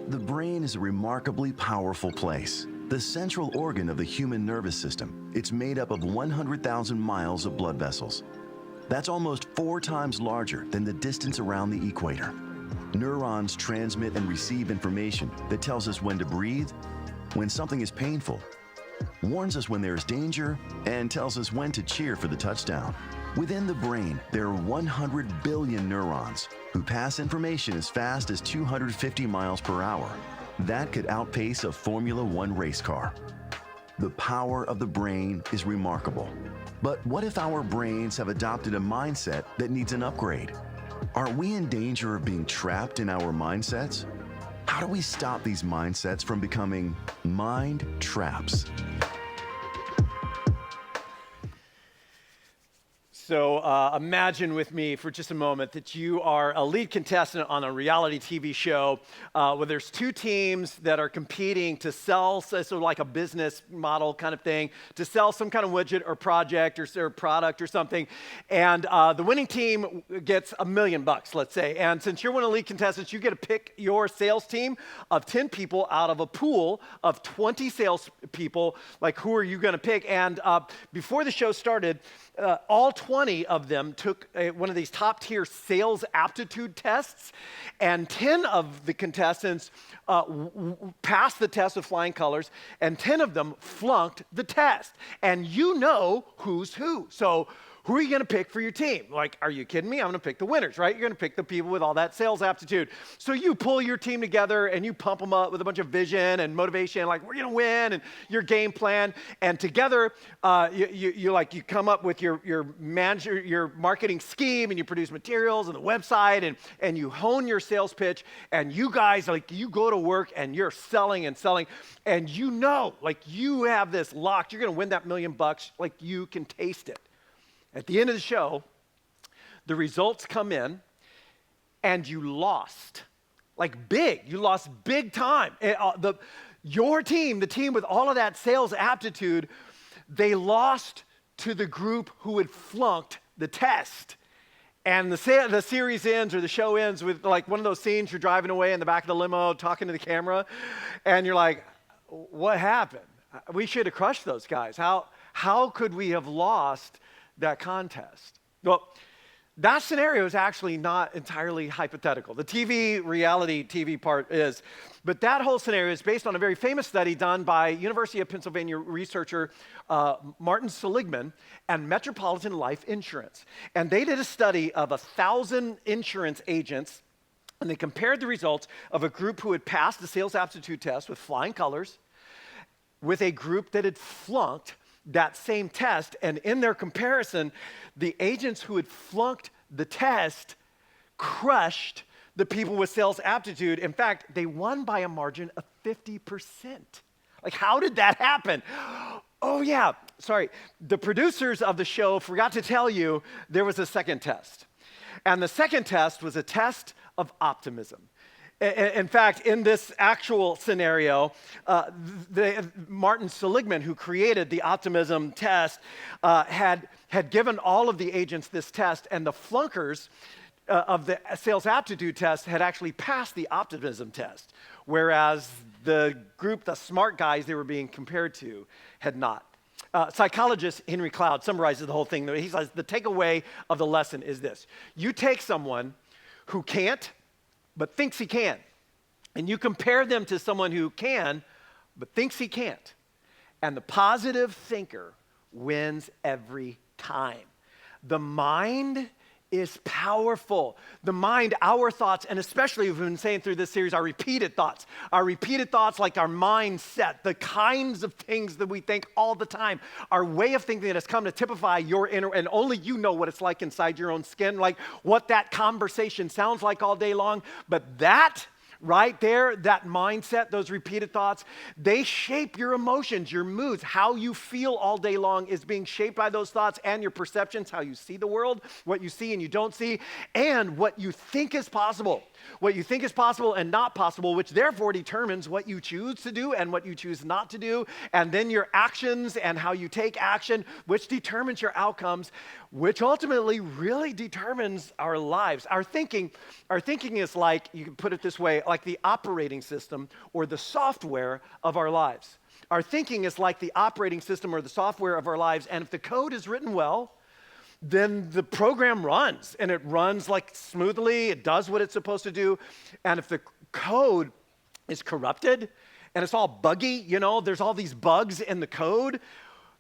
The brain is a remarkably powerful place, the central organ of the human nervous system. It's made up of 100,000 miles of blood vessels. That's almost 4 times larger than the distance around the equator. Neurons transmit and receive information that tells us when to breathe, when something is painful, warns us when there is danger, and tells us when to cheer for the touchdown. Within the brain, there are 100 billion neurons who pass information as fast as 250 miles per hour. That could outpace a Formula One race car. The power of the brain is remarkable. But what if our brains have adopted a mindset that needs an upgrade? Are we in danger of being trapped in our mindsets? How do we stop these mindsets from becoming mind traps? So imagine with me for just a moment that you are a lead contestant on a reality TV show where there's 2 teams that are competing to sell, so sort of like a business model kind of thing, to sell some kind of widget or project or product or something. And the winning team gets $1 million, let's say. And since you're one of the lead contestants, you get to pick your sales team of 10 people out of a pool of 20 sales people. Like, who are you going to pick? And before the show started, all 20 of them took one of these top-tier sales aptitude tests, and 10 of the contestants passed the test with flying colors, and 10 of them flunked the test. And you know who's who. So who are you going to pick for your team? Like, are you kidding me? I'm going to pick the winners, right? You're going to pick the people with all that sales aptitude. So you pull your team together and you pump them up with a bunch of vision and motivation, like, we're going to win, and your game plan. And together, you come up with your marketing scheme, and you produce materials and the website, and you hone your sales pitch. And you guys, like, you go to work and you're selling and selling, and you know, like, you have this locked. You're going to win that $1 million. Like, you can taste it. At the end of the show, the results come in, and you lost, like big. You lost big time. Your team, the team with all of that sales aptitude, they lost to the group who had flunked the test. And the series ends, or the show ends, with like one of those scenes you're driving away in the back of the limo talking to the camera, and you're like, what happened? We should have crushed those guys. How could we have lost that contest? Well, that scenario is actually not entirely hypothetical. The reality TV part is, but that whole scenario is based on a very famous study done by University of Pennsylvania researcher Martin Seligman and Metropolitan Life Insurance. And they did a study of 1,000 insurance agents, and they compared the results of a group who had passed the sales aptitude test with flying colors with a group that had flunked that same test. And in their comparison, the agents who had flunked the test crushed the people with sales aptitude. In fact, they won by a margin of 50%. Like, how did that happen? Oh yeah, sorry. The producers of the show forgot to tell you there was a second test. And the second test was a test of optimism. In fact, in this actual scenario, Martin Seligman, who created the optimism test, had given all of the agents this test, and the flunkers of the sales aptitude test had actually passed the optimism test, whereas the group, the smart guys they were being compared to, had not. Psychologist Henry Cloud summarizes the whole thing. He says the takeaway of the lesson is this: you take someone who can't but thinks he can, and you compare them to someone who can but thinks he can't, and the positive thinker wins every time. The mind is powerful. The mind, our thoughts, and especially we've been saying through this series, our repeated thoughts like our mindset, the kinds of things that we think all the time, our way of thinking that has come to typify your inner, and only you know what it's like inside your own skin, like what that conversation sounds like all day long. But that right there, that mindset, those repeated thoughts, they shape your emotions, your moods. How you feel all day long is being shaped by those thoughts, and your perceptions, how you see the world, what you see and you don't see, and what you think is possible. What you think is possible and not possible, which therefore determines what you choose to do and what you choose not to do, and then your actions and how you take action, which determines your outcomes, which ultimately really determines our lives. Our thinking is like, you can put it this way, like the operating system or the software of our lives. Our thinking is like the operating system or the software of our lives, and if the code is written well, then the program runs, and it runs like smoothly, it does what it's supposed to do. And if the code is corrupted and it's all buggy, there's all these bugs in the code,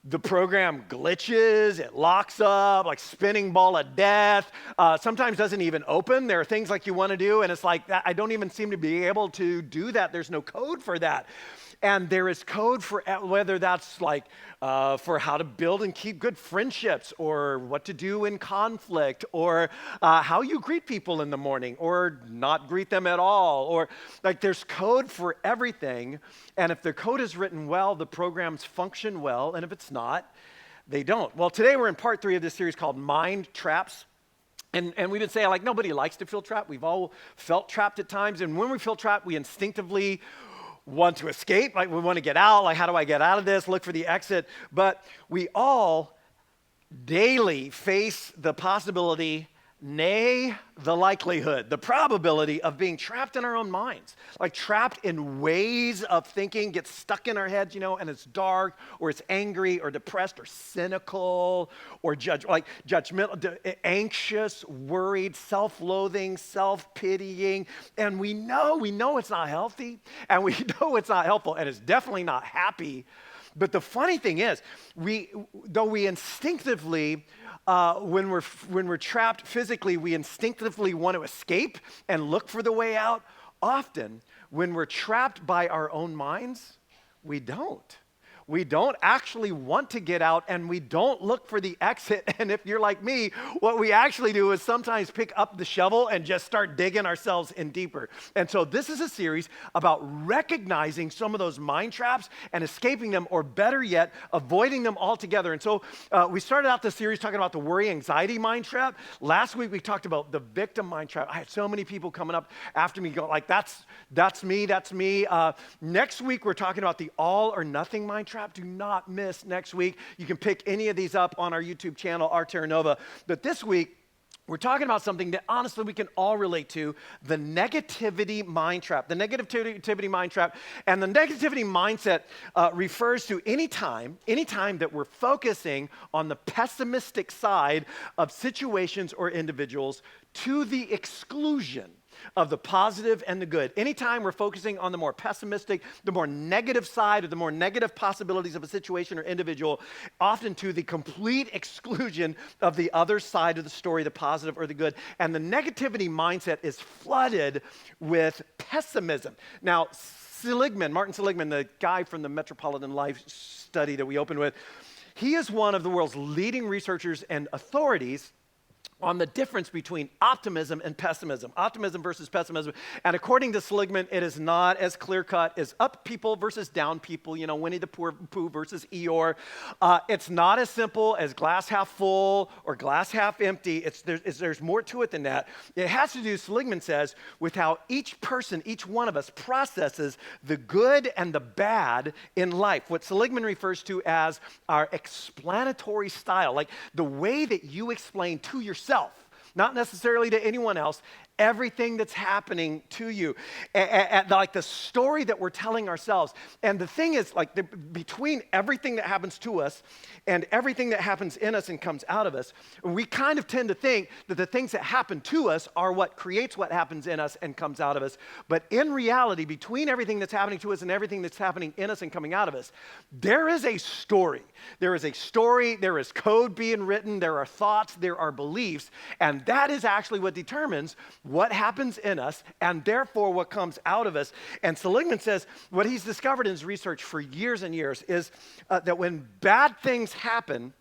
the program glitches, it locks up, like spinning ball of death, sometimes doesn't even open. There are things like you want to do, and it's like, I don't even seem to be able to do that. There's no code for that. And there is code for whether that's like for how to build and keep good friendships, or what to do in conflict, or how you greet people in the morning, or not greet them at all, or like there's code for everything. And if the code is written well, the programs function well, and if it's not, they don't. Well, today we're in part 3 of this series called Mind Traps. And we've been saying, like, nobody likes to feel trapped. We've all felt trapped at times. And when we feel trapped, we instinctively want to escape, like we want to get out, like how do I get out of this, look for the exit. But we all daily face the possibility, nay, the likelihood, the probability of being trapped in our own minds, like trapped in ways of thinking, get stuck in our heads, and it's dark, or it's angry, or depressed, or cynical, or judgmental, anxious, worried, self-loathing, self-pitying, and we know it's not healthy, and we know it's not helpful, and it's definitely not happy. But the funny thing is, though we instinctively, when we're trapped physically, we instinctively want to escape and look for the way out. Often, when we're trapped by our own minds, we don't. We don't actually want to get out, and we don't look for the exit. And if you're like me, what we actually do is sometimes pick up the shovel and just start digging ourselves in deeper. And so this is a series about recognizing some of those mind traps and escaping them, or better yet, avoiding them altogether. And so we started out this series talking about the worry, anxiety mind trap. Last week we talked about the victim mind trap. I had so many people coming up after me going like, that's me. Next week we're talking about the all or nothing mind trap. Do not miss next week. You can pick any of these up on our YouTube channel, Our Terra Nova. But this week, we're talking about something that honestly we can all relate to, the negativity mind trap. The negativity mind trap. And the negativity mindset refers to any time that we're focusing on the pessimistic side of situations or individuals to the exclusion of the positive and the good. Anytime we're focusing on the more pessimistic, the more negative side, or the more negative possibilities of a situation or individual, often to the complete exclusion of the other side of the story, the positive or the good. And the negativity mindset is flooded with pessimism. Now, Martin Seligman, the guy from the Metropolitan Life study that we opened with, he is one of the world's leading researchers and authorities on the difference between optimism and pessimism, optimism versus pessimism. And according to Seligman, it is not as clear-cut as up people versus down people, Winnie the Pooh versus Eeyore. It's not as simple as glass half full or glass half empty. There's more to it than that. It has to do, Seligman says, with how each person, each one of us, processes the good and the bad in life, what Seligman refers to as our explanatory style, like the way that you explain to yourself, not necessarily to anyone else, everything that's happening to you, and like the story that we're telling ourselves. And the thing is, like between everything that happens to us and everything that happens in us and comes out of us, we kind of tend to think that the things that happen to us are what creates what happens in us and comes out of us. But in reality, between everything that's happening to us and everything that's happening in us and coming out of us, there is a story. There is a story, there is code being written, there are thoughts, there are beliefs, and that is actually what determines what happens in us, and therefore what comes out of us. And Seligman says what he's discovered in his research for years and years is that when bad things happen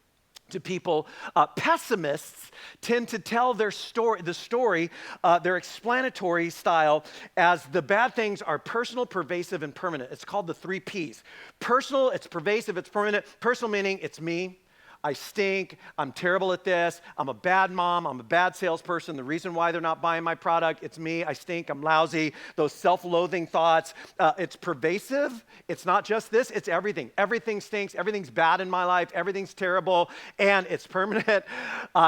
to people, pessimists tend to tell their story, their explanatory style, as the bad things are personal, pervasive, and permanent. It's called the 3 Ps. Personal, it's pervasive, it's permanent. Personal meaning it's me. I stink, I'm terrible at this, I'm a bad mom, I'm a bad salesperson, the reason why they're not buying my product, it's me, I stink, I'm lousy, those self-loathing thoughts, it's pervasive, it's not just this, it's everything. Everything stinks, everything's bad in my life, everything's terrible, and it's permanent.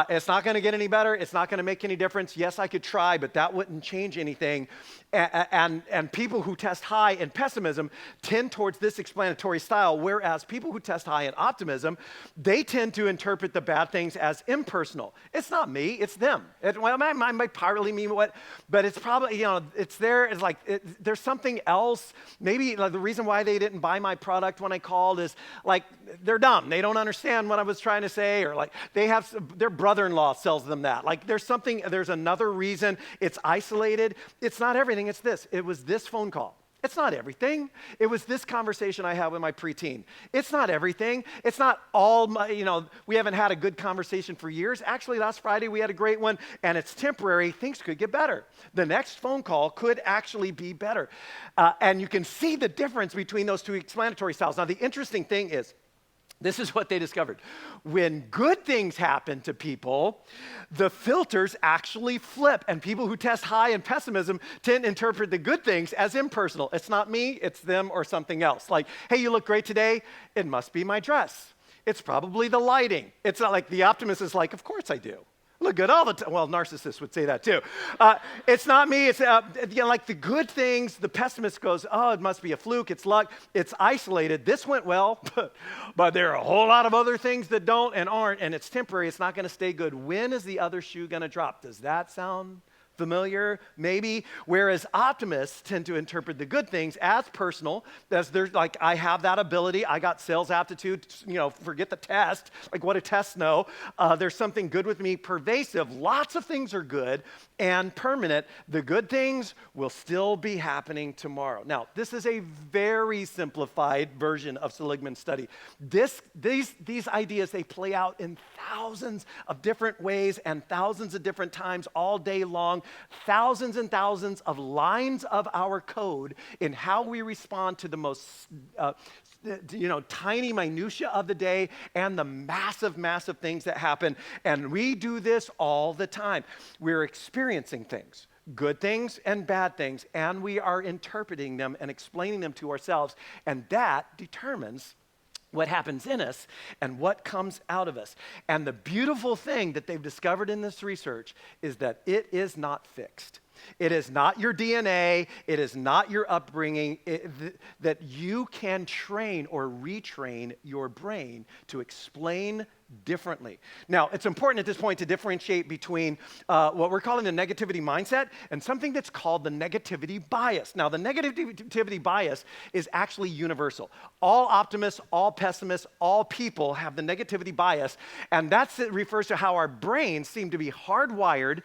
It's not gonna get any better, it's not gonna make any difference. Yes, I could try, but that wouldn't change anything. And people who test high in pessimism tend towards this explanatory style, whereas people who test high in optimism, they tend to interpret the bad things as impersonal. It's not me, it's them. It might partly mean but it's probably, it's there. It's like, there's something else. Maybe like the reason why they didn't buy my product when I called is like, they're dumb. They don't understand what I was trying to say, or like their brother-in-law sells them that. Like there's another reason. It's isolated. It's not everything, it's this. It was this phone call. It's not everything. It was this conversation I had with my preteen. It's not everything. It's not all we haven't had a good conversation for years. Actually, last Friday we had a great one, and it's temporary. Things could get better. The next phone call could actually be better. And you can see the difference between those two explanatory styles. Now, the interesting thing is, this is what they discovered. When good things happen to people, the filters actually flip, and people who test high in pessimism tend to interpret the good things as impersonal. It's not me, it's them or something else. Like, hey, you look great today. It must be my dress. It's probably the lighting. It's not like the optimist is like, of course I do. Look good all the time. Well, narcissists would say that too. It's not me. It's like the good things. The pessimist goes, oh, it must be a fluke. It's luck. It's isolated. This went well, but there are a whole lot of other things that don't and aren't, and it's temporary. It's not going to stay good. When is the other shoe going to drop? Does that sound familiar? Maybe. Whereas optimists tend to interpret the good things as personal, as there's like, I have that ability, I got sales aptitude, forget the test, like what do tests know? There's something good with me, pervasive, lots of things are good and permanent. The good things will still be happening tomorrow. Now, this is a very simplified version of Seligman's study. These ideas, they play out in thousands of different ways and thousands of different times all day long. Thousands and thousands of lines of our code in how we respond to the most tiny minutia of the day and the massive things that happen. And we do this all the time. We're experiencing things, good things and bad things, and we are interpreting them and explaining them to ourselves. And that determines what happens in us and what comes out of us. And the beautiful thing that they've discovered in this research is that it is not fixed. It is not your DNA. It is not your upbringing. That you can train or retrain your brain to explain differently. Now, it's important at this point to differentiate between what we're calling the negativity mindset and something that's called the negativity bias. Now, the negativity bias is actually universal. All optimists, all pessimists, all people have the negativity bias, and it refers to how our brains seem to be hardwired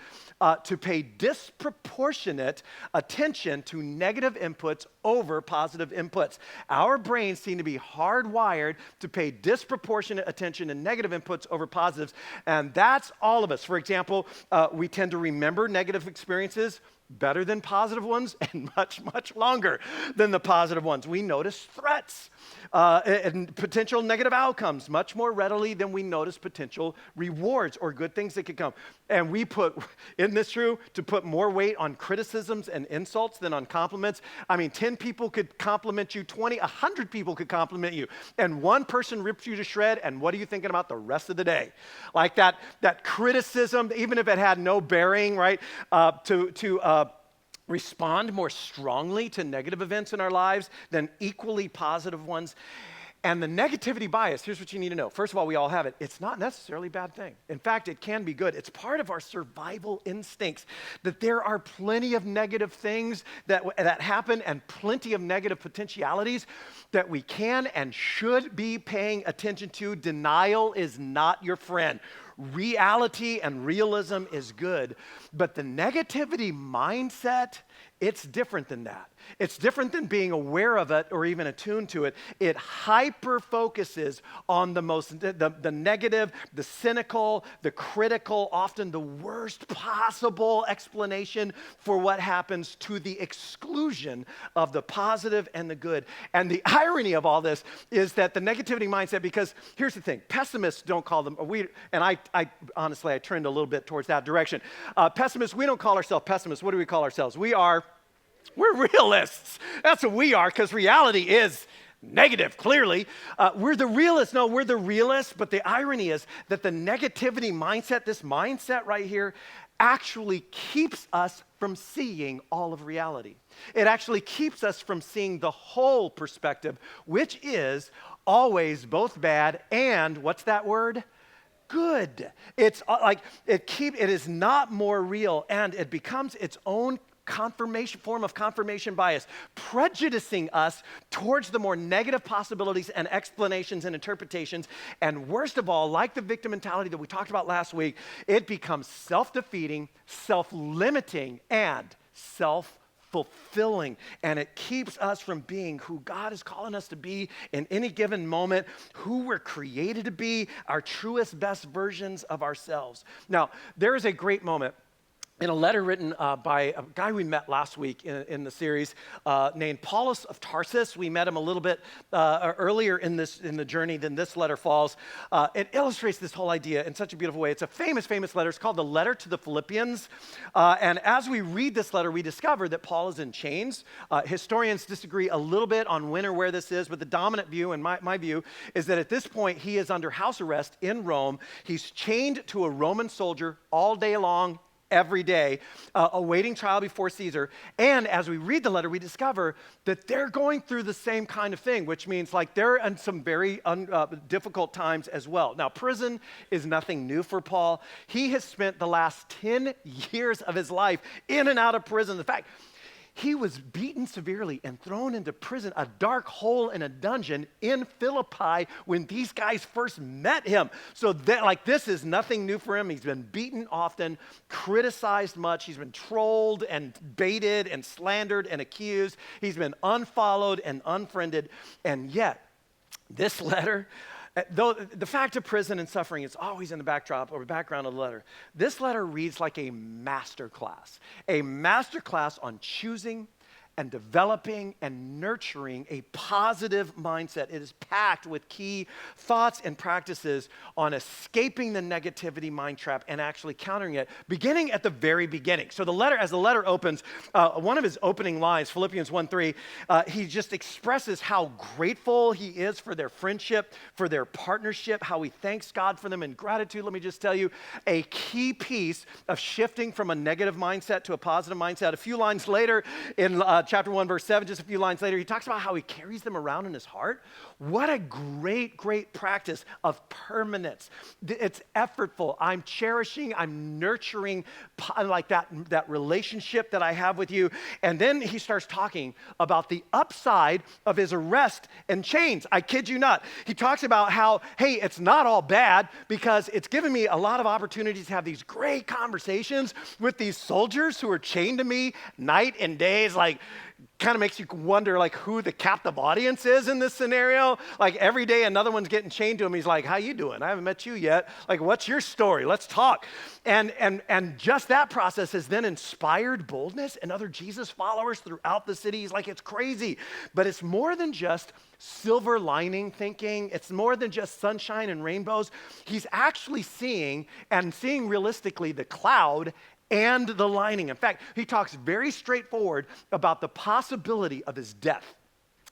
to pay disproportionate attention to negative inputs over positive inputs. Our brains seem to be hardwired to pay disproportionate attention to negative inputs over positives, and that's all of us. For example, we tend to remember negative experiences better than positive ones and much longer than the positive ones. We notice threats and potential negative outcomes much more readily than we notice potential rewards or good things that could come. And isn't this true, to put more weight on criticisms and insults than on compliments? I mean, 10 people could compliment you, 100 people could compliment you, and one person rips you to shred, and what are you thinking about the rest of the day? Like that criticism, even if it had no bearing, right, to respond more strongly to negative events in our lives than equally positive ones. And the negativity bias, here's what you need to know. First of all, we all have it. It's not necessarily a bad thing. In fact, it can be good. It's part of our survival instincts that there are plenty of negative things that happen and plenty of negative potentialities that we can and should be paying attention to. Denial is not your friend. Reality and realism is good, but the negativity mindset It's different than that. It's different than being aware of it or even attuned to it. It hyper focuses on the negative, the cynical, the critical, often the worst possible explanation for what happens to the exclusion of the positive and the good. And the irony of all this is that the negativity mindset, because here's the thing, pessimists don't call them, I honestly, I trend a little bit towards that direction. Pessimists, we don't call ourselves pessimists. What do we call ourselves? We're realists. That's what we are, because reality is negative, clearly. We're the realists. No, we're the realists, but the irony is that the negativity mindset, this mindset right here, actually keeps us from seeing all of reality. It actually keeps us from seeing the whole perspective, which is always both bad and, what's that word? Good. It's like it is not more real, and it becomes its own form of confirmation bias, prejudicing us towards the more negative possibilities and explanations and interpretations. And worst of all, like the victim mentality that we talked about last week, it becomes self-defeating, self-limiting, and self-fulfilling. And it keeps us from being who God is calling us to be in any given moment, who we're created to be, our truest, best versions of ourselves. Now, there is a great moment in a letter written by a guy we met last week in the series named Paulus of Tarsus. We met him a little bit earlier in the journey than this letter falls. It illustrates this whole idea in such a beautiful way. It's a famous letter. It's called the Letter to the Philippians. And as we read this letter, we discover that Paul is in chains. Historians disagree a little bit on when or where this is, but the dominant view, and my view, is that at this point he is under house arrest in Rome. He's chained to a Roman soldier all day long, every day, awaiting trial before Caesar. And as we read the letter, we discover that they're going through the same kind of thing, which means like they're in some very difficult times as well. Now, prison is nothing new for Paul. He has spent the last 10 years of his life in and out of prison. In fact, he was beaten severely and thrown into prison, a dark hole in a dungeon in Philippi when these guys first met him. So this is nothing new for him. He's been beaten often, criticized much. He's been trolled and baited and slandered and accused. He's been unfollowed and unfriended. And yet, this letter, though the fact of prison and suffering is always in the backdrop or background of the letter, this letter reads like a master class on choosing and developing and nurturing a positive mindset. It is packed with key thoughts and practices on escaping the negativity mind trap and actually countering it, beginning at the very beginning. So as the letter opens, one of his opening lines, Philippians 1:3, he just expresses how grateful he is for their friendship, for their partnership, how he thanks God for them in gratitude. Let me just tell you, a key piece of shifting from a negative mindset to a positive mindset. A few lines later in chapter 1, verse 7, just a few lines later, he talks about how he carries them around in his heart. What a great practice of permanence. It's effortful. I'm cherishing, I'm nurturing like that relationship that I have with you. And then he starts talking about the upside of his arrest and chains. I kid you not. He talks about how, hey, it's not all bad because it's given me a lot of opportunities to have these great conversations with these soldiers who are chained to me night and days, like kind of makes you wonder like who the captive audience is in this scenario. Like every day another one's getting chained to him. He's like, how you doing? I haven't met you yet. Like, what's your story? Let's talk. And just that process has then inspired boldness in other Jesus followers throughout the city. He's like, it's crazy. But it's more than just silver lining thinking. It's more than just sunshine and rainbows. He's actually seeing realistically the cloud and the lining. In fact, he talks very straightforward about the possibility of his death,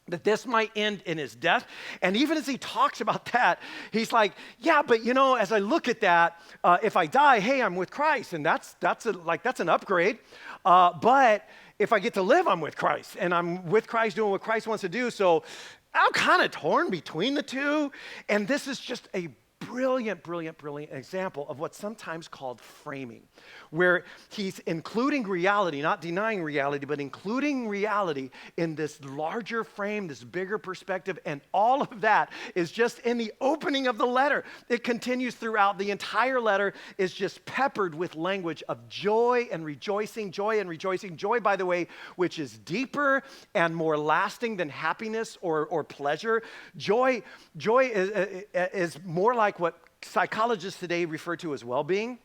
that this might end in his death. And even as he talks about that, he's like, yeah, but as I look at that, if I die, hey, I'm with Christ, and that's an upgrade. But if I get to live, I'm with Christ, and I'm with Christ doing what Christ wants to do. So I'm kind of torn between the two, and this is just a brilliant, brilliant, brilliant example of what's sometimes called framing, where he's including reality, not denying reality, but including reality in this larger frame, this bigger perspective, and all of that is just in the opening of the letter. It continues throughout. The entire letter is just peppered with language of joy and rejoicing, joy and rejoicing. Joy, by the way, which is deeper and more lasting than happiness or pleasure. Joy is more like what psychologists today refer to as well-being.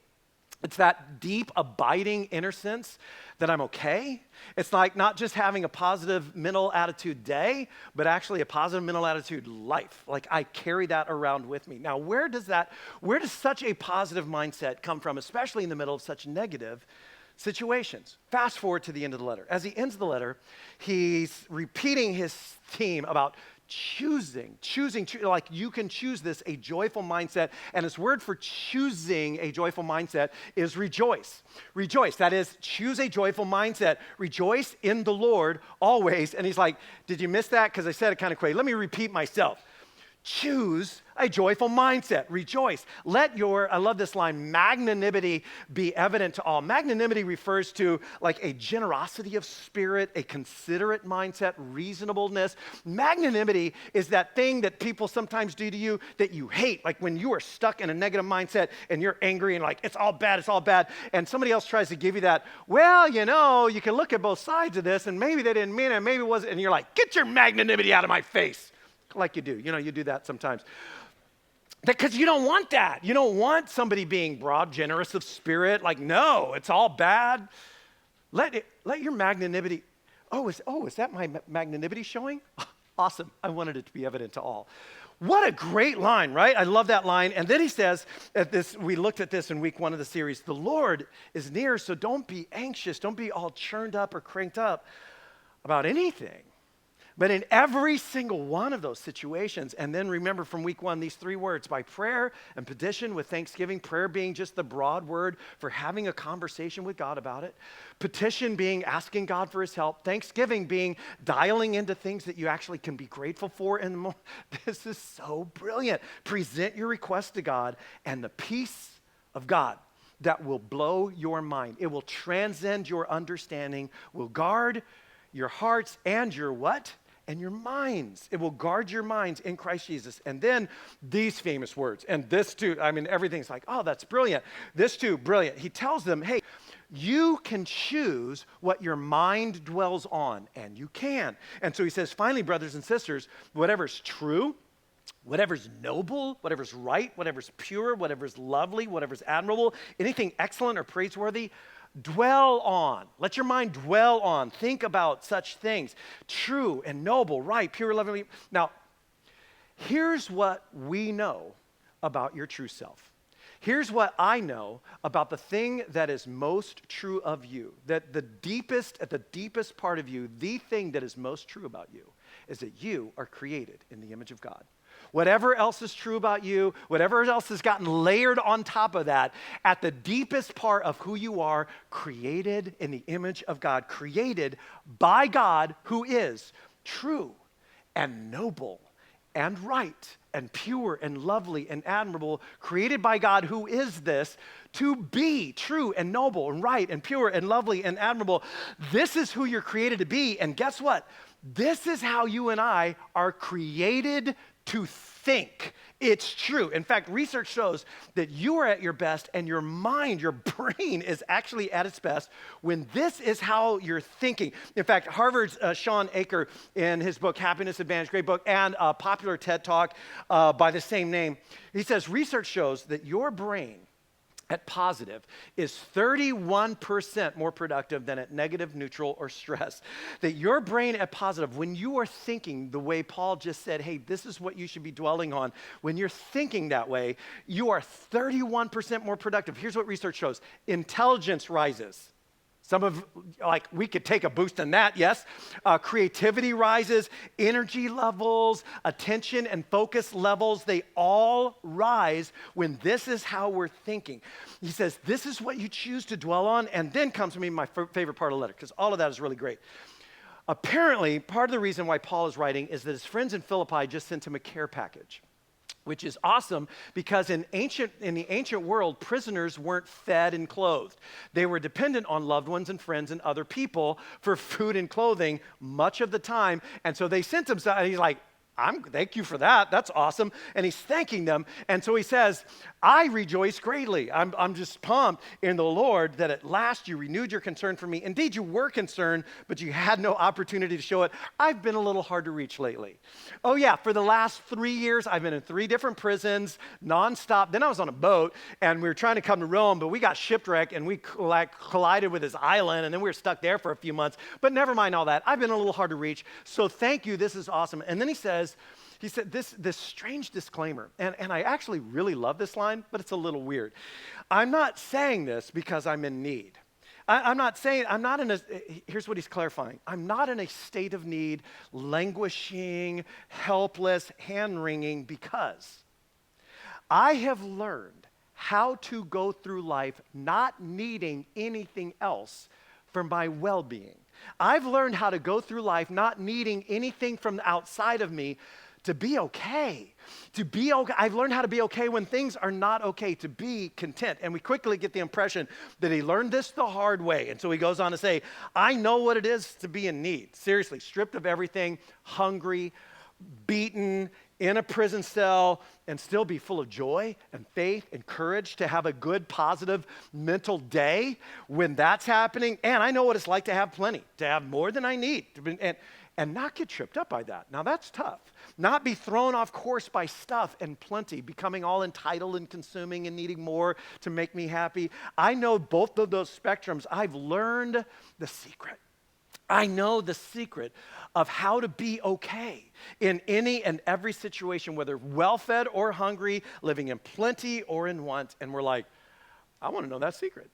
It's that deep, abiding inner sense that I'm okay. It's like not just having a positive mental attitude day, but actually a positive mental attitude life. Like I carry that around with me. Now, where does such a positive mindset come from, especially in the middle of such negative situations? Fast forward to the end of the letter. As he ends the letter, he's repeating his theme about choosing, like you can choose this, a joyful mindset. And his word for choosing a joyful mindset is rejoice. Rejoice, that is, choose a joyful mindset. Rejoice in the Lord always. And he's like, did you miss that? Because I said it kind of quick. Let me repeat myself. Choose a joyful mindset. Rejoice. Let your, I love this line, magnanimity be evident to all. Magnanimity refers to like a generosity of spirit, a considerate mindset, reasonableness. Magnanimity is that thing that people sometimes do to you that you hate. Like when you are stuck in a negative mindset and you're angry and like, it's all bad. And somebody else tries to give you that, well, you know, you can look at both sides of this and maybe they didn't mean it, maybe it wasn't. And you're like, get your magnanimity out of my face. Like you do. You know, you do that sometimes. Because you don't want that. You don't want somebody being broad, generous of spirit. Like, no, it's all bad. Let your magnanimity, is that my magnanimity showing? Awesome. I wanted it to be evident to all. What a great line, right? I love that line. And then he says, we looked at this in week 1 of the series, the Lord is near, so don't be anxious. Don't be all churned up or cranked up about anything. But in every single one of those situations, and then remember from week 1, these 3 words, by prayer and petition with thanksgiving, prayer being just the broad word for having a conversation with God about it, petition being asking God for his help, thanksgiving being dialing into things that you actually can be grateful for in the moment. This is so brilliant. Present your request to God, and the peace of God that will blow your mind, it will transcend your understanding, will guard your hearts and your what? And your minds. It will guard your minds in Christ Jesus. And then these famous words, and this too, I mean, everything's like, oh, that's brilliant. This too, brilliant. He tells them, hey, you can choose what your mind dwells on, and you can. And so he says, finally, brothers and sisters, whatever's true, whatever's noble, whatever's right, whatever's pure, whatever's lovely, whatever's admirable, anything excellent or praiseworthy, dwell on. Let your mind dwell on. Think about such things. True and noble, right, pure, lovely. Now, here's what we know about your true self. Here's what I know about the thing that is most true of you. That at the deepest part of you, the thing that is most true about you is that you are created in the image of God. Whatever else is true about you, whatever else has gotten layered on top of that, at the deepest part of who you are, created in the image of God, created by God who is true and noble and right and pure and lovely and admirable, created by God who is this, to be true and noble and right and pure and lovely and admirable. This is who you're created to be, and guess what? This is how you and I are created to think. It's true. In fact, research shows that you are at your best and your mind, your brain is actually at its best when this is how you're thinking. In fact, Harvard's Sean Aker, in his book, Happiness Advantage, great book, and a popular TED Talk by the same name, he says research shows that your brain at positive is 31% more productive than at negative, neutral, or stress. That your brain at positive, when you are thinking the way Paul just said, hey, this is what you should be dwelling on, when you're thinking that way, you are 31% more productive. Here's what research shows. Intelligence rises. We could take a boost in that, yes. Creativity rises, energy levels, attention and focus levels, they all rise when this is how we're thinking. He says, this is what you choose to dwell on, and then comes to me my favorite part of the letter, because all of that is really great. Apparently, part of the reason why Paul is writing is that his friends in Philippi just sent him a care package. which is awesome because in the ancient world, prisoners weren't fed and clothed. They were dependent on loved ones and friends and other people for food and clothing much of the time. And so they sent him, and he's like, thank you for that. That's awesome. And he's thanking them. And so he says, I rejoice greatly. I'm just pumped in the Lord that at last you renewed your concern for me. Indeed, you were concerned, but you had no opportunity to show it. I've been a little hard to reach lately. Oh yeah, for the last 3 years, I've been in 3 different prisons, nonstop. Then I was on a boat, and we were trying to come to Rome, but we got shipwrecked, and we collided with this island, and then we were stuck there for a few months. But never mind all that. I've been a little hard to reach, so thank you. This is awesome. And then he said this strange disclaimer, and I actually really love this line, but it's a little weird. I'm not saying this because I'm in need. Here's what he's clarifying. I'm not in a state of need, languishing, helpless, hand-wringing, because I have learned how to go through life not needing anything else for my well-being. I've learned how to go through life not needing anything from the outside of me to be okay. I've learned how to be okay when things are not okay, to be content. And we quickly get the impression that he learned this the hard way. And so he goes on to say, I know what it is to be in need. Seriously, stripped of everything, hungry, beaten, in a prison cell, and still be full of joy and faith and courage to have a good, positive mental day when that's happening. And I know what it's like to have plenty, to have more than I need, and not get tripped up by that. Now that's tough. Not be thrown off course by stuff and plenty, becoming all entitled and consuming and needing more to make me happy. I know both of those spectrums. I've learned the secret. I know the secret of how to be okay in any and every situation, whether well-fed or hungry, living in plenty or in want. And we're like, I want to know that secret.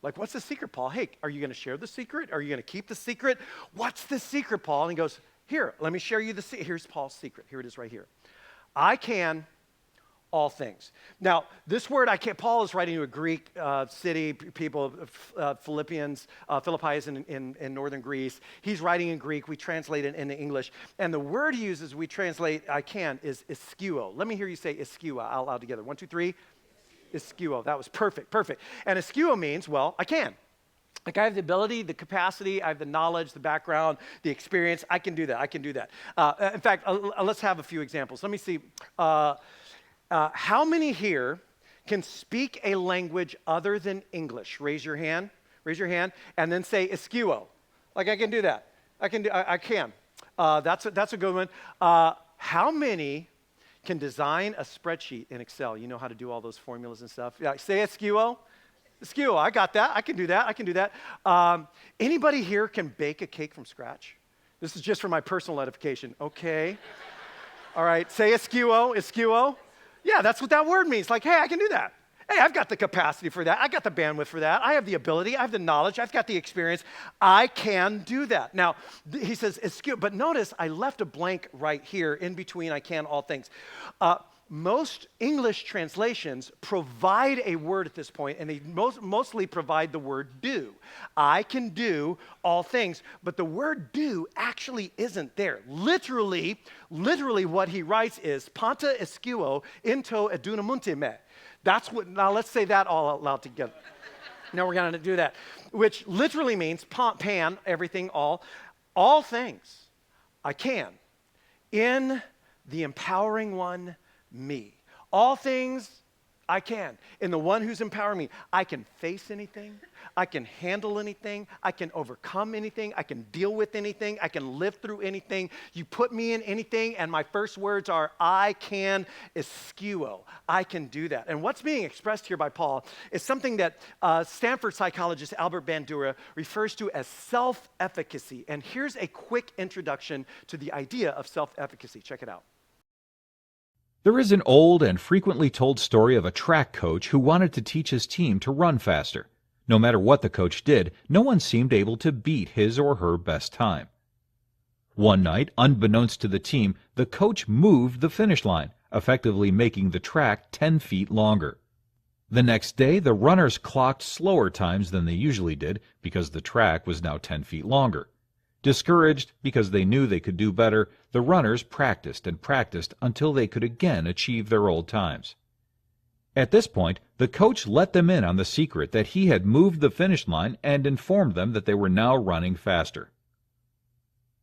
Like, what's the secret, Paul? Hey, are you going to share the secret? Are you going to keep the secret? What's the secret, Paul? And he goes, here, let me share you the secret. Here's Paul's secret. Here it is right here. I can all things. Now, this word, Paul is writing to a Greek city, people, Philippi is in northern Greece. He's writing in Greek. We translate it into English. And the word he uses, we translate, I can, is ischeuo. Let me hear you say ischeuo out loud together. 1, 2, 3. Ischeuo. That was perfect. And ischeuo means, well, I can. Like I have the ability, the capacity, I have the knowledge, the background, the experience. I can do that. In fact, let's have a few examples. Let me see. How many here can speak a language other than English? Raise your hand, and then say ischeuo. Like I can do that. I can. That's a good one. How many can design a spreadsheet in Excel? You know how to do all those formulas and stuff. Yeah, say ischeuo. Ischeuo, I got that. I can do that. Anybody here can bake a cake from scratch? This is just for my personal edification. Okay. All right, say ischeuo. Yeah, that's what that word means. Like, hey, I can do that. Hey, I've got the capacity for that. I got the bandwidth for that. I have the ability. I have the knowledge. I've got the experience. I can do that. Now, he says, ischeuo, but notice I left a blank right here in between I can all things. Most English translations provide a word at this point, and they mostly provide the word do. I can do all things, but the word do actually isn't there. Literally what he writes is, panta ischeuo into edunamunte me. Now let's say that all out loud together. Now we're going to do that, which literally means pan, everything, all things. I can, in the empowering one, me. All things I can. In the one who's empowering me, I can face anything. I can handle anything. I can overcome anything. I can deal with anything. I can live through anything. You put me in anything, and my first words are, I can ischeuo. I can do that. And what's being expressed here by Paul is something that Stanford psychologist Albert Bandura refers to as self-efficacy. And here's a quick introduction to the idea of self-efficacy. Check it out. There is an old and frequently told story of a track coach who wanted to teach his team to run faster. No matter what the coach did, no one seemed able to beat his or her best time. One night, unbeknownst to the team, the coach moved the finish line, effectively making the track 10 feet longer. The next day, the runners clocked slower times than they usually did because the track was now 10 feet longer. Discouraged because they knew they could do better, the runners practiced and practiced until they could again achieve their old times. At this point, the coach let them in on the secret that he had moved the finish line and informed them that they were now running faster.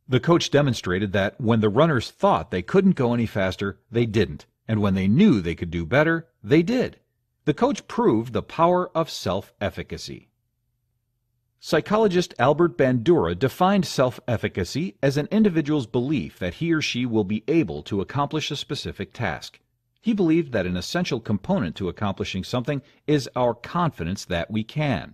The coach demonstrated that when the runners thought they couldn't go any faster, they didn't, and when they knew they could do better, they did. The coach proved the power of self-efficacy. Psychologist Albert Bandura defined self-efficacy as an individual's belief that he or she will be able to accomplish a specific task. He believed that an essential component to accomplishing something is our confidence that we can.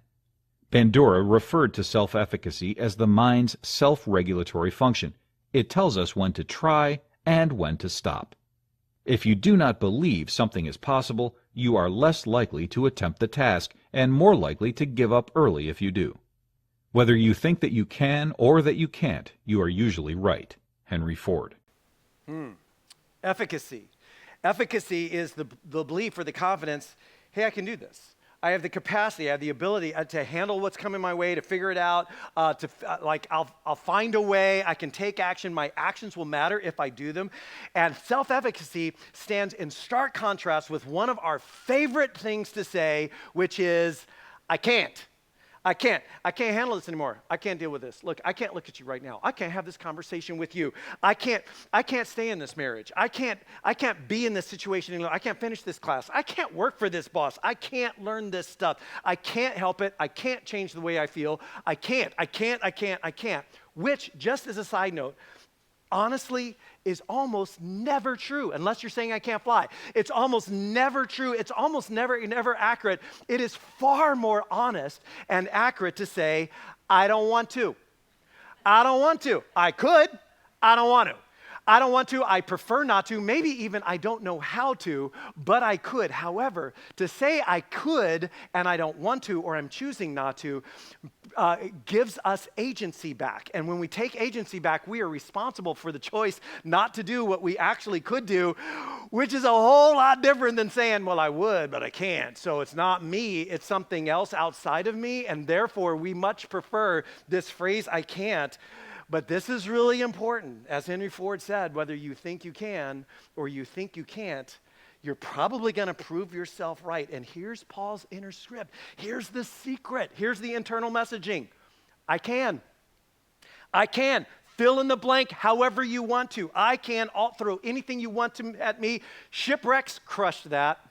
Bandura referred to self-efficacy as the mind's self-regulatory function. It tells us when to try and when to stop. If you do not believe something is possible, you are less likely to attempt the task and more likely to give up early if you do. Whether you think that you can or that you can't, you are usually right. Henry Ford. Efficacy. Efficacy is the belief or the confidence, hey, I can do this. I have the capacity, I have the ability to handle what's coming my way, to figure it out, I'll find a way, I can take action, my actions will matter if I do them. And self-efficacy stands in stark contrast with one of our favorite things to say, which is, I can't handle this anymore. I can't deal with this. Look, I can't look at you right now. I can't have this conversation with you. I can't stay in this marriage. I can't be in this situation anymore. I can't finish this class. I can't work for this boss. I can't learn this stuff. I can't help it. I can't change the way I feel. I can't. Which, just as a side note, honestly, is almost never true, unless you're saying I can't fly. It's almost never true. It's almost never accurate. It is far more honest and accurate to say, I don't want to. I don't want to. I could. I don't want to. I don't want to, I prefer not to, maybe even I don't know how to, but I could. However, to say I could and I don't want to or I'm choosing not to gives us agency back. And when we take agency back, we are responsible for the choice not to do what we actually could do, which is a whole lot different than saying, well, I would, but I can't. So it's not me, it's something else outside of me, and therefore we much prefer this phrase, I can't. But this is really important. As Henry Ford said, whether you think you can or you think you can't, you're probably going to prove yourself right. And here's Paul's inner script. Here's the secret. Here's the internal messaging. I can. I can. Fill in the blank however you want to. I can. I'll throw anything you want to at me. Shipwrecks, crush that.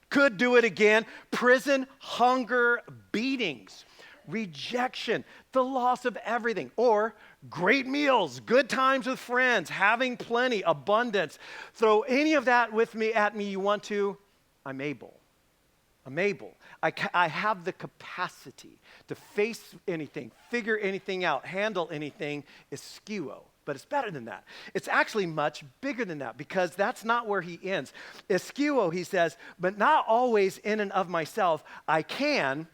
Could do it again. Prison, hunger, beatings, rejection, the loss of everything, or great meals, good times with friends, having plenty, abundance. Throw any of that at me you want to. I'm able. I have the capacity to face anything, figure anything out, handle anything. Iskuo. But it's better than that. It's actually much bigger than that because that's not where he ends. Iskuo, he says, but not always in and of myself. I can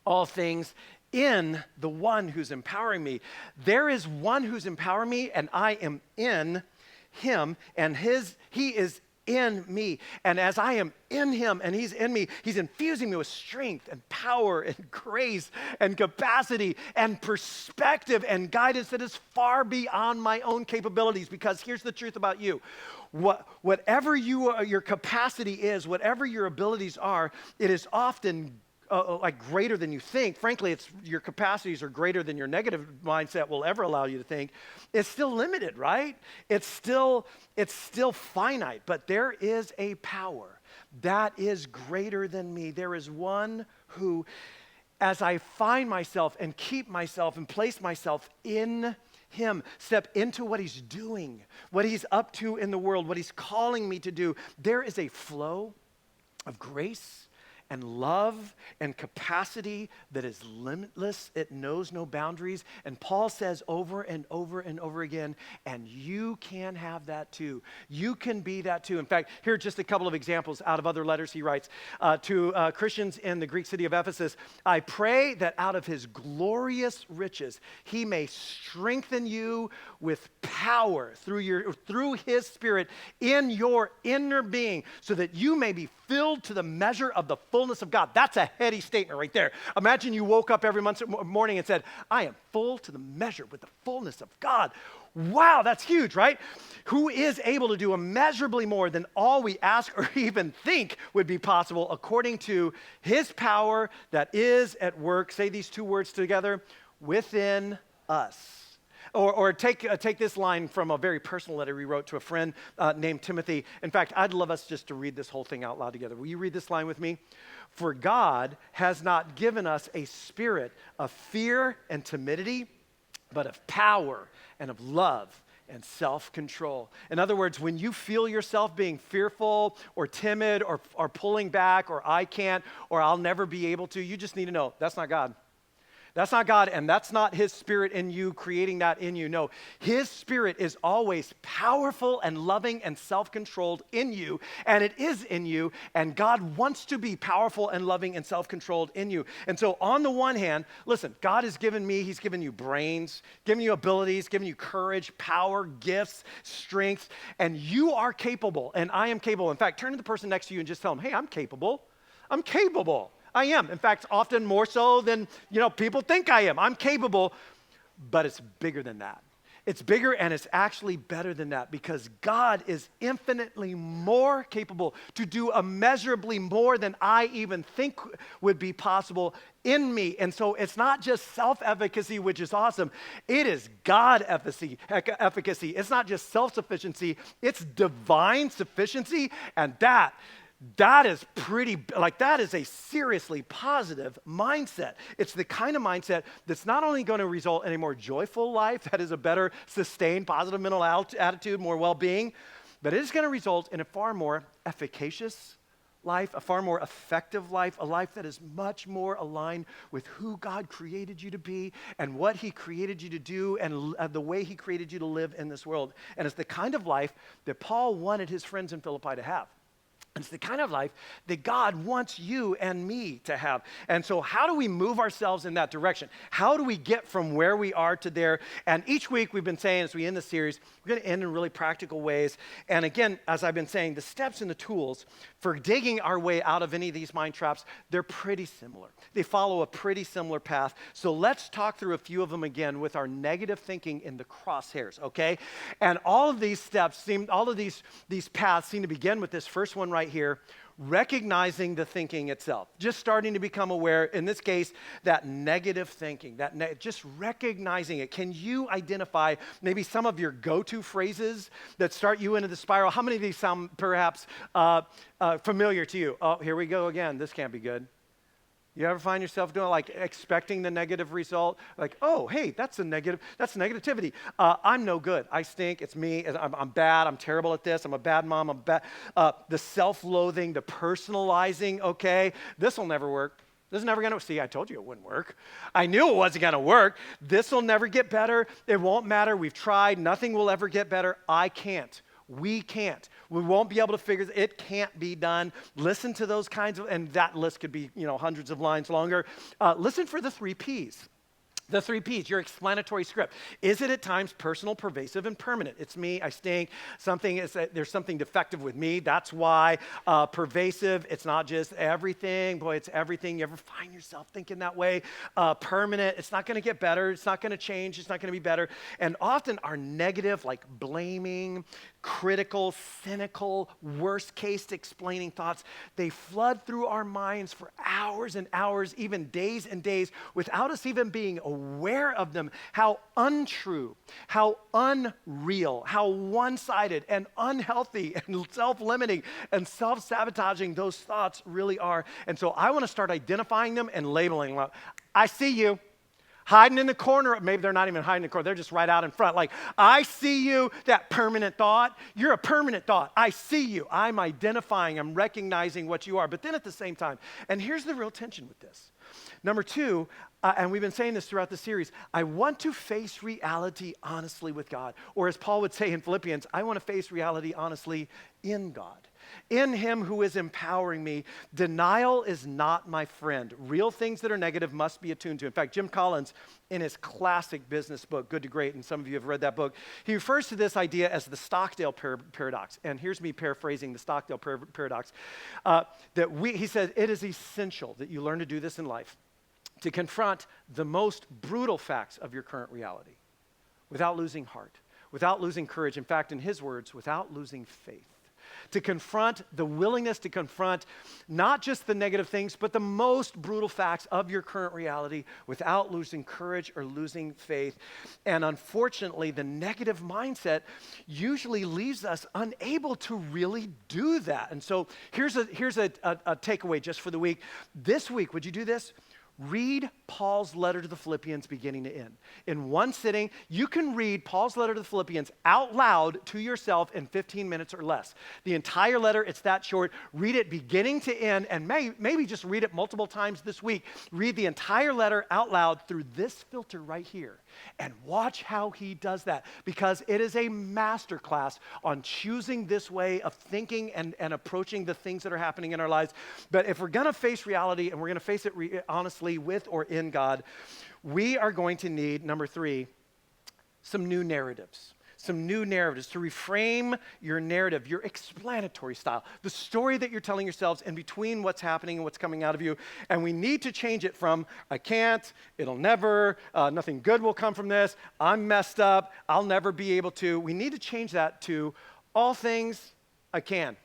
all things in the one who's empowering me. There is one who's empowering me, and I am in him, and he is in me. And as I am in him and he's in me, he's infusing me with strength and power and grace and capacity and perspective and guidance that is far beyond my own capabilities. Because here's the truth about you. Whatever your capacity is, whatever your abilities are, it is often like greater than you think. Frankly, your capacities are greater than your negative mindset will ever allow you to think. It's still limited, right? It's still finite, but there is a power that is greater than me. There is one who, as I find myself and keep myself and place myself in him, step into what he's doing, what he's up to in the world, what he's calling me to do, there is a flow of grace and love and capacity that is limitless. It knows no boundaries. And Paul says over and over and over again, and you can have that too. You can be that too. In fact, here are just a couple of examples out of other letters he writes to Christians in the Greek city of Ephesus. I pray that out of his glorious riches, he may strengthen you with power through his Spirit in your inner being, so that you may be filled to the measure of the full fullness of God. That's a heady statement right there. Imagine you woke up every morning and said, I am full to the measure with the fullness of God. Wow, that's huge, right? Who is able to do immeasurably more than all we ask or even think would be possible according to his power that is at work. Say these two words together, within us. Or take this line from a very personal letter he wrote to a friend named Timothy. In fact, I'd love us just to read this whole thing out loud together. Will you read this line with me? For God has not given us a spirit of fear and timidity, but of power and of love and self-control. In other words, when you feel yourself being fearful or timid or pulling back or I can't or I'll never be able to, you just need to know that's not God. That's not God, and that's not his spirit in you, creating that in you. No, his spirit is always powerful and loving and self-controlled in you, and it is in you, and God wants to be powerful and loving and self-controlled in you. And so on the one hand, listen, God has given me, he's given you brains, given you abilities, given you courage, power, gifts, strength, and you are capable, and I am capable. In fact, turn to the person next to you and just tell them, hey, I'm capable. I'm capable. I am. In fact, often more so than, people think I am. I'm capable, but it's bigger than that. It's bigger and it's actually better than that because God is infinitely more capable to do immeasurably more than I even think would be possible in me. And so it's not just self-efficacy, which is awesome. It is God efficacy. It's not just self-sufficiency. It's divine sufficiency, and that is that is a seriously positive mindset. It's the kind of mindset that's not only going to result in a more joyful life, that is a better sustained positive mental attitude, more well-being, but it is going to result in a far more efficacious life, a far more effective life, a life that is much more aligned with who God created you to be and what he created you to do and the way he created you to live in this world. And it's the kind of life that Paul wanted his friends in Philippi to have. It's the kind of life that God wants you and me to have. And so how do we move ourselves in that direction? How do we get from where we are to there? And each week we've been saying, as we end the series, we're going to end in really practical ways. And again, as I've been saying, the steps and the tools for digging our way out of any of these mind traps, they're pretty similar. They follow a pretty similar path. So let's talk through a few of them again with our negative thinking in the crosshairs, okay? And all of these steps these paths seem to begin with this first one right here, recognizing the thinking itself, just starting to become aware, in this case, that negative thinking, just recognizing it. Can you identify maybe some of your go-to phrases that start you into the spiral? How many of these sound perhaps familiar to you? Oh, here we go again. This can't be good. You ever find yourself doing expecting the negative result? Like, oh, hey, that's negativity. I'm no good. I stink. It's me. I'm bad. I'm terrible at this. I'm a bad mom. I'm bad. The self-loathing, the personalizing, okay, this will never work. This is never going to, see, I told you it wouldn't work. I knew it wasn't going to work. This will never get better. It won't matter. We've tried. Nothing will ever get better. I can't. We can't. We won't be able to figure it. It can't be done. Listen to those kinds of, and that list could be, hundreds of lines longer. Listen for the 3 Ps. The 3 Ps, your explanatory script. Is it at times personal, pervasive, and permanent? It's me, I stink. There's something defective with me. That's why. Pervasive, it's not just everything. Boy, it's everything. You ever find yourself thinking that way? Permanent, it's not going to get better. It's not going to change. It's not going to be better. And often our negative, like blaming, critical, cynical, worst case explaining thoughts, they flood through our minds for hours and hours, even days and days, without us even being aware of them. How untrue, how unreal, how one-sided and unhealthy and self-limiting and self-sabotaging those thoughts really are. And so I want to start identifying them and labeling them. I see you. Hiding in the corner. Maybe they're not even hiding in the corner. They're just right out in front. Like, I see you, that permanent thought. You're a permanent thought. I see you. I'm identifying. I'm recognizing what you are. But then at the same time, and here's the real tension with this. Number 2, and we've been saying this throughout the series, I want to face reality honestly with God. Or as Paul would say in Philippians, I want to face reality honestly in God. in him who is empowering me. Denial is not my friend. Real things that are negative must be attuned to. In fact, Jim Collins, in his classic business book, Good to Great, and some of you have read that book, he refers to this idea as the Stockdale paradox. And here's me paraphrasing the Stockdale paradox. He says, it is essential that you learn to do this in life, to confront the most brutal facts of your current reality without losing heart, without losing courage. In fact, in his words, without losing faith. To confront the willingness to confront not just the negative things, but the most brutal facts of your current reality without losing courage or losing faith. And unfortunately, the negative mindset usually leaves us unable to really do that. And so here's a takeaway just for the week. This week, would you do this? Read Paul's letter to the Philippians beginning to end. In one sitting, you can read Paul's letter to the Philippians out loud to yourself in 15 minutes or less. The entire letter, it's that short. Read it beginning to end, and maybe just read it multiple times this week. Read the entire letter out loud through this filter right here, and watch how he does that, because it is a masterclass on choosing this way of thinking and approaching the things that are happening in our lives. But if we're going to face reality, and we're going to face it honestly with or in God, we are going to need, number 3, some new narratives. Some new narratives to reframe your narrative, your explanatory style, the story that you're telling yourselves in between what's happening and what's coming out of you. And we need to change it from, I can't, it'll never, nothing good will come from this, I'm messed up, I'll never be able to. We need to change that to, all things I can.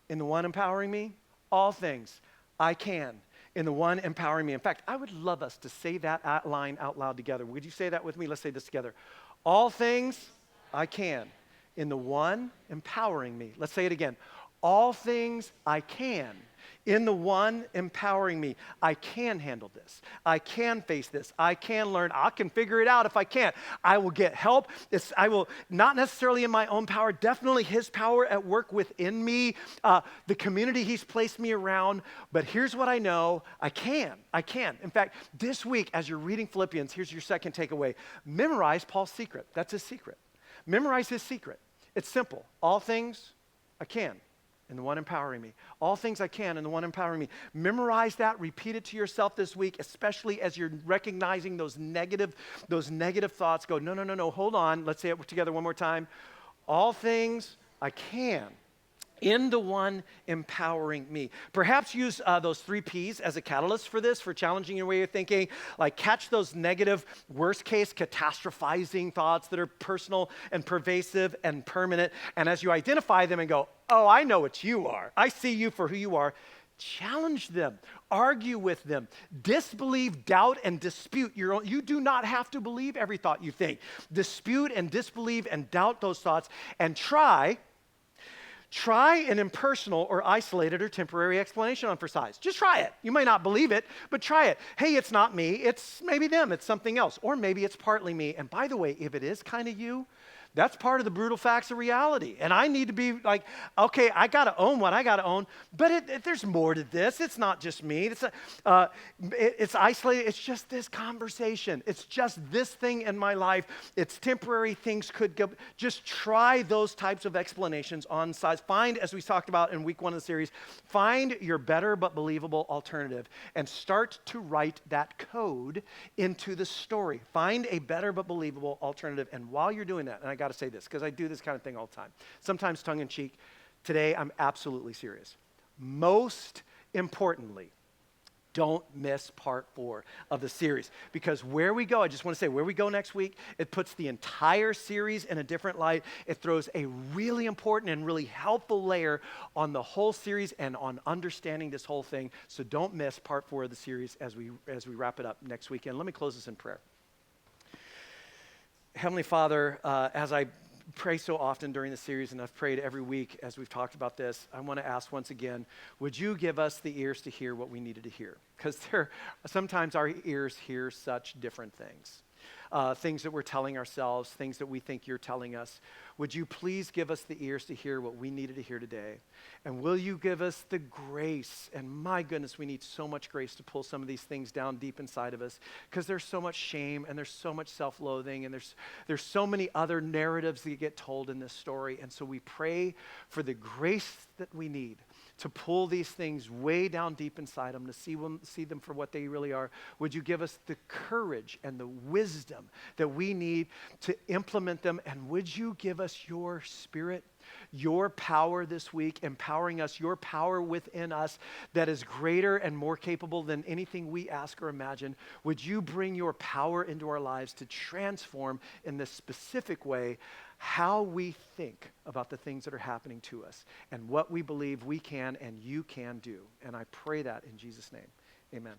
In the one empowering me, all things I can. In the one empowering me. In fact, I would love us to say that line out loud together. Would you say that with me? Let's say this together. All things I can in the one empowering me. Let's say it again. All things I can in the one empowering me. I can handle this. I can face this. I can learn. I can figure it out if I can't. I will get help. I will, not necessarily in my own power, definitely his power at work within me, the community he's placed me around. But here's what I know. I can. In fact, this week, as you're reading Philippians, here's your second takeaway. Memorize Paul's secret. That's his secret. Memorize his secret. It's simple. All things I can in the one empowering me. All things I can in the one empowering me. Memorize that. Repeat it to yourself this week, especially as you're recognizing those negative thoughts. Go, no, hold on. Let's say it together one more time. All things I can in the one empowering me. Perhaps use those 3 Ps as a catalyst for this, for challenging your way of thinking. Like catch those negative, worst case, catastrophizing thoughts that are personal and pervasive and permanent. And as you identify them and go, oh, I know what you are. I see you for who you are. Challenge them, argue with them, disbelieve, doubt, and dispute your own. You do not have to believe every thought you think. Dispute and disbelieve and doubt those thoughts, and try an impersonal or isolated or temporary explanation on for size. Just try it. You may not believe it, but try it. Hey, it's not me. It's maybe them. It's something else. Or maybe it's partly me. And by the way, if it is kind of you, that's part of the brutal facts of reality. And I need to be like, okay, I got to own what I got to own, but there's more to this. It's not just me. It's isolated. It's just this conversation. It's just this thing in my life. It's temporary. Things could go. Just try those types of explanations on size. Find, as we talked about in week 1 of the series, find your better but believable alternative and start to write that code into the story. Find a better but believable alternative. And while you're doing that, and I got to say this because I do this kind of thing all the time, sometimes tongue in cheek. Today, I'm absolutely serious. Most importantly, don't miss part 4 of the series, because where we go, I just want to say where we go next week, it puts the entire series in a different light. It throws a really important and really helpful layer on the whole series and on understanding this whole thing. So don't miss part 4 of the series as we wrap it up next weekend. Let me close this in prayer. Heavenly Father, as I pray so often during the series, and I've prayed every week as we've talked about this, I want to ask once again, would you give us the ears to hear what we needed to hear? Because sometimes our ears hear such different things. things that we're telling ourselves, things that we think you're telling us. Would you please give us the ears to hear what we needed to hear today? And will you give us the grace? And my goodness, we need so much grace to pull some of these things down deep inside of us, because there's so much shame and there's so much self-loathing and there's so many other narratives that get told in this story. And so we pray for the grace that we need to pull these things way down deep inside them, to see them for what they really are. Would you give us the courage and the wisdom that we need to implement them? And would you give us your Spirit, your power this week, empowering us, your power within us that is greater and more capable than anything we ask or imagine? Would you bring your power into our lives to transform in this specific way how we think about the things that are happening to us and what we believe we can and you can do? And I pray that in Jesus' name. Amen.